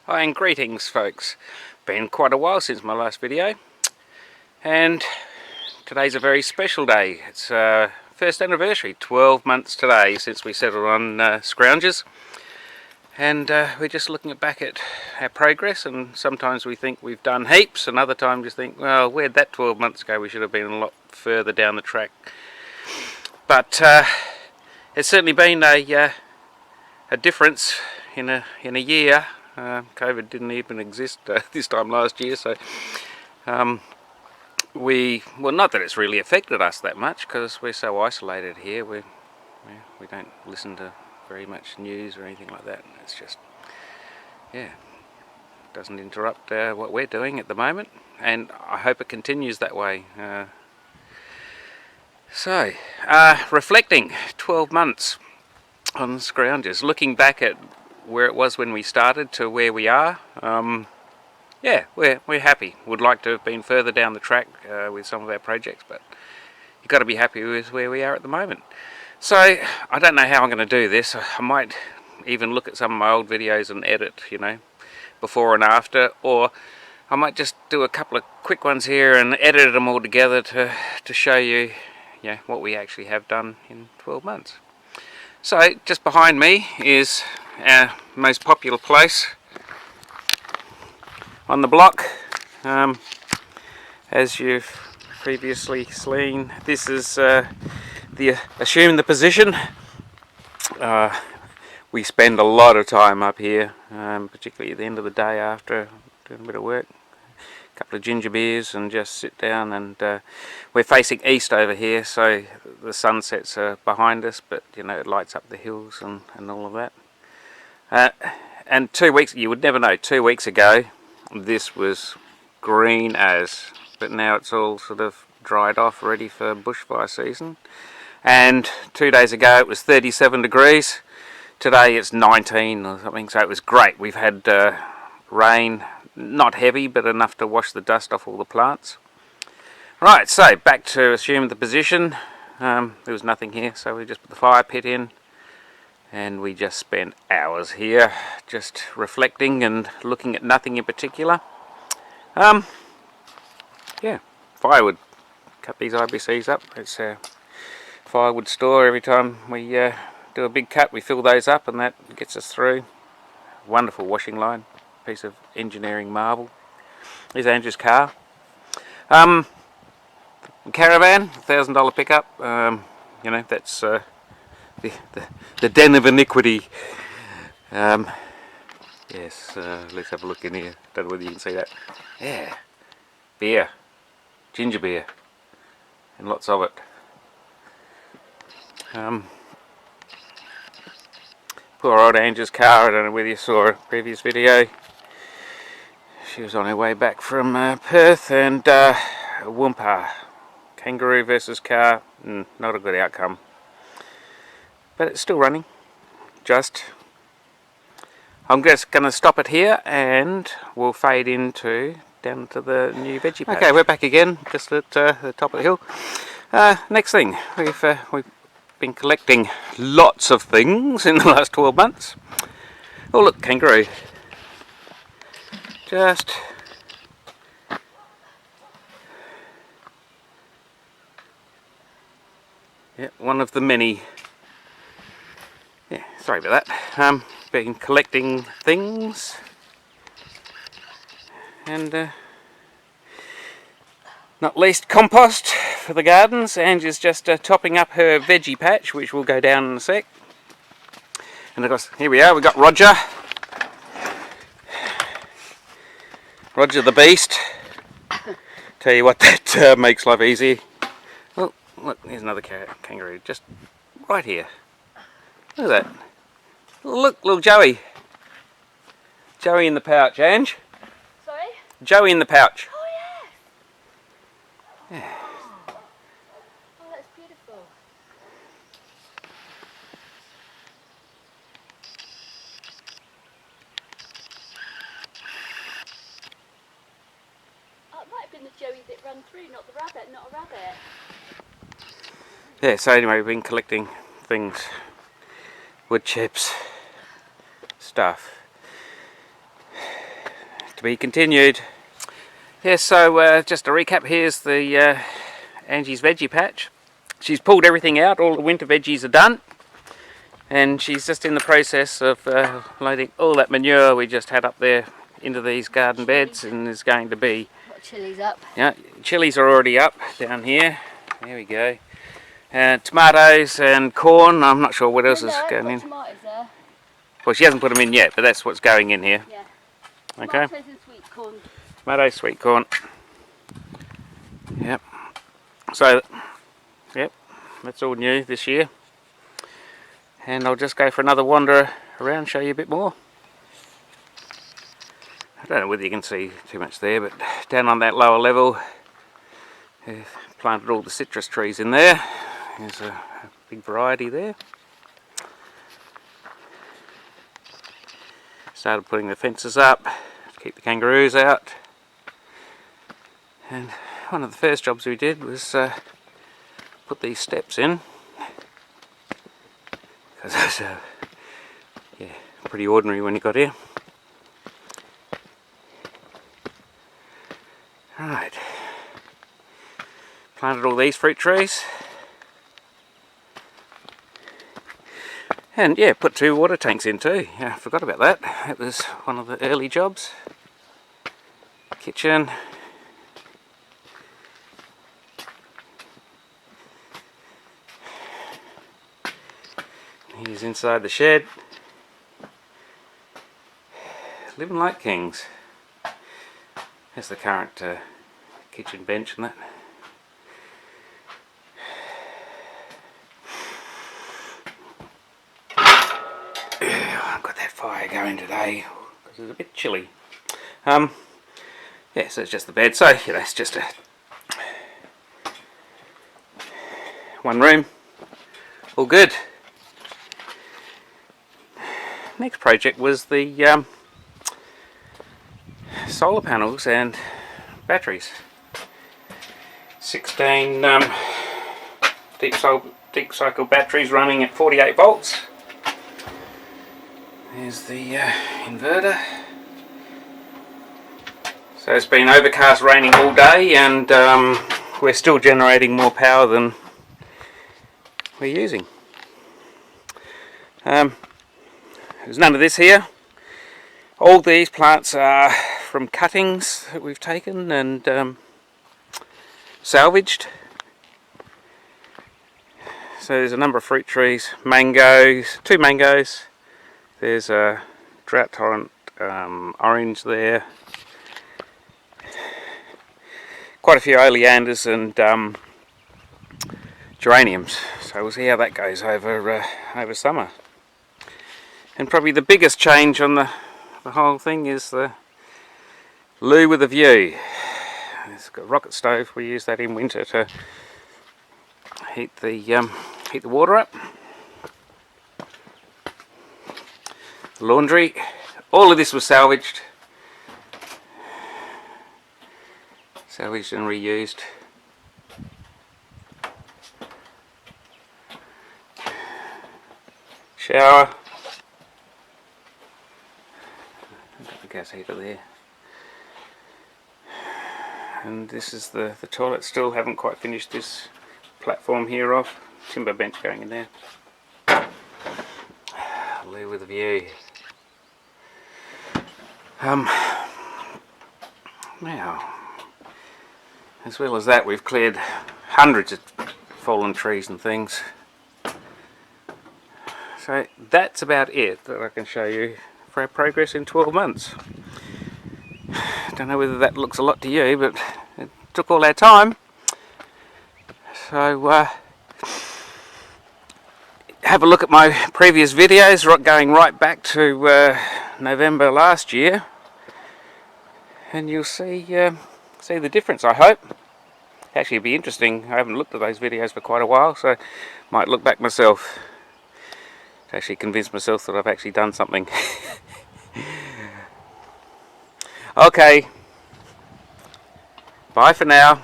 Hi and greetings folks. Been quite a while since my last video, and today's a very special day. It's first anniversary, 12 months today since we settled on Scroungers, and we're just looking back at our progress, and sometimes we think we've done heaps and other times you think, well, where'd that 12 months go? We should have been a lot further down the track. But it's certainly been a difference in a year. COVID didn't even exist this time last year, so well, not that it's really affected us that much because we're so isolated here. We don't listen to very much news or anything like that. It's just, yeah, doesn't interrupt what we're doing at the moment, and I hope it continues that way. Reflecting 12 months on Scroungers, looking back at where it was when we started to where we are. Yeah, we're happy. Would like to have been further down the track with some of our projects, but you've got to be happy with where we are at the moment. So I don't know how I'm going to do this. I might even look at some of my old videos and edit, you know, before and after, or I might just do a couple of quick ones here and edit them all together to show you, what we actually have done in 12 months. So just behind me is our most popular place on the block. As you've previously seen, this is assume the position. We spend a lot of time up here, particularly at the end of the day after doing a bit of work. A couple of ginger beers and just sit down, and we're facing east over here, so the sunsets are behind us, but it lights up the hills and all of that. And 2 weeks, you would never know, 2 weeks ago this was green as, but now it's all sort of dried off, ready for bushfire season. And 2 days ago it was 37 degrees. Today it's 19 or something, so it was great. We've had rain, not heavy, but enough to wash the dust off all the plants. Right, so back to assume the position. There was nothing here, so we just put the fire pit in. And we just spent hours here just reflecting and looking at nothing in particular. Yeah, firewood. Cut these IBCs up. It's our firewood store. Every time we do a big cut, we fill those up, and that gets us through. Wonderful washing line. Piece of engineering marvel. Here's Andrew's car. Caravan, $1,000 pickup. That's the den of iniquity. Yes, let's have a look in here. Don't know whether you can see that. Yeah, beer, ginger beer, and lots of it. Poor old Angie's car. I don't know whether you saw a previous video. She was on her way back from Perth, and Whoompa, kangaroo versus car. Not a good outcome. But it's still running. I'm just going to stop it here, and we'll fade down to the new veggie patch. Okay, we're back again, just at the top of the hill. Next thing, we've been collecting lots of things in the last 12 months. Oh look, kangaroo. One of the many. Yeah, sorry about that. Been collecting things, and not least compost for the gardens. Angie's just topping up her veggie patch, which will go down in a sec. And of course, here we are. We've got Roger the Beast. Tell you what, that makes life easy. Well, look, here's another kangaroo, just right here. Look at that. Look, little Joey. Joey in the pouch, Ange. Sorry? Joey in the pouch. Oh, yes. Yeah. Oh, that's beautiful. Oh, it might have been the Joey that ran through, not the rabbit, not a rabbit. Yeah, so anyway, we've been collecting things. Wood chips, stuff. To be continued. Yeah, so just to recap, here's the Angie's veggie patch. She's pulled everything out, all the winter veggies are done, and she's just in the process of loading all that manure we just had up there into these garden beds, and is going to be... Got chilies up. Yeah, chilies are already up down here. There we go. Tomatoes and corn. I'm not sure what else is going in. Tomatoes there. Well, she hasn't put them in yet, but that's what's going in here. Yeah. Okay. Tomatoes and sweet corn. Tomatoes, sweet corn. Yep. So, yep, that's all new this year. And I'll just go for another wander around, show you a bit more. I don't know whether you can see too much there, but down on that lower level, they've planted all the citrus trees in there. There's a big variety there. Started putting the fences up to keep the kangaroos out. And one of the first jobs we did was put these steps in. Because it was yeah, pretty ordinary when you got here. Right. Planted all these fruit trees. And yeah, put 2 water tanks in too. Yeah, I forgot about that. That was one of the early jobs. Kitchen. Here's inside the shed. Living like kings. There's the current kitchen bench and that. I've got that fire going today because it's a bit chilly. Yeah, so it's just the bed. So you know, it's just a one room. All good. Next project was the solar panels and batteries. 16 deep cycle batteries running at 48 volts. There's the inverter. So it's been overcast, raining all day, and we're still generating more power than we're using. There's none of this here. All these plants are from cuttings that we've taken and salvaged. So there's a number of fruit trees, mangoes, 2 mangoes. There's a drought tolerant orange there. Quite a few oleanders and geraniums. So we'll see how that goes over summer. And probably the biggest change on the whole thing is the loo with a view. It's got a rocket stove. We use that in winter to heat the water up. The laundry. All of this was salvaged. Salvaged and reused. Shower. Got the gas heater there. And this is the toilet. Still haven't quite finished this platform here off. Timber bench going in there. Loo with a view. Now, as well as that, we've cleared hundreds of fallen trees and things. So that's about it that I can show you for our progress in 12 months. Don't know whether that looks a lot to you, but it took all our time. So have a look at my previous videos, going right back to November last year, and you'll see the difference, I hope. Actually, it'll be interesting. I haven't looked at those videos for quite a while, so might look back myself to actually convince myself that I've actually done something. Okay, bye for now.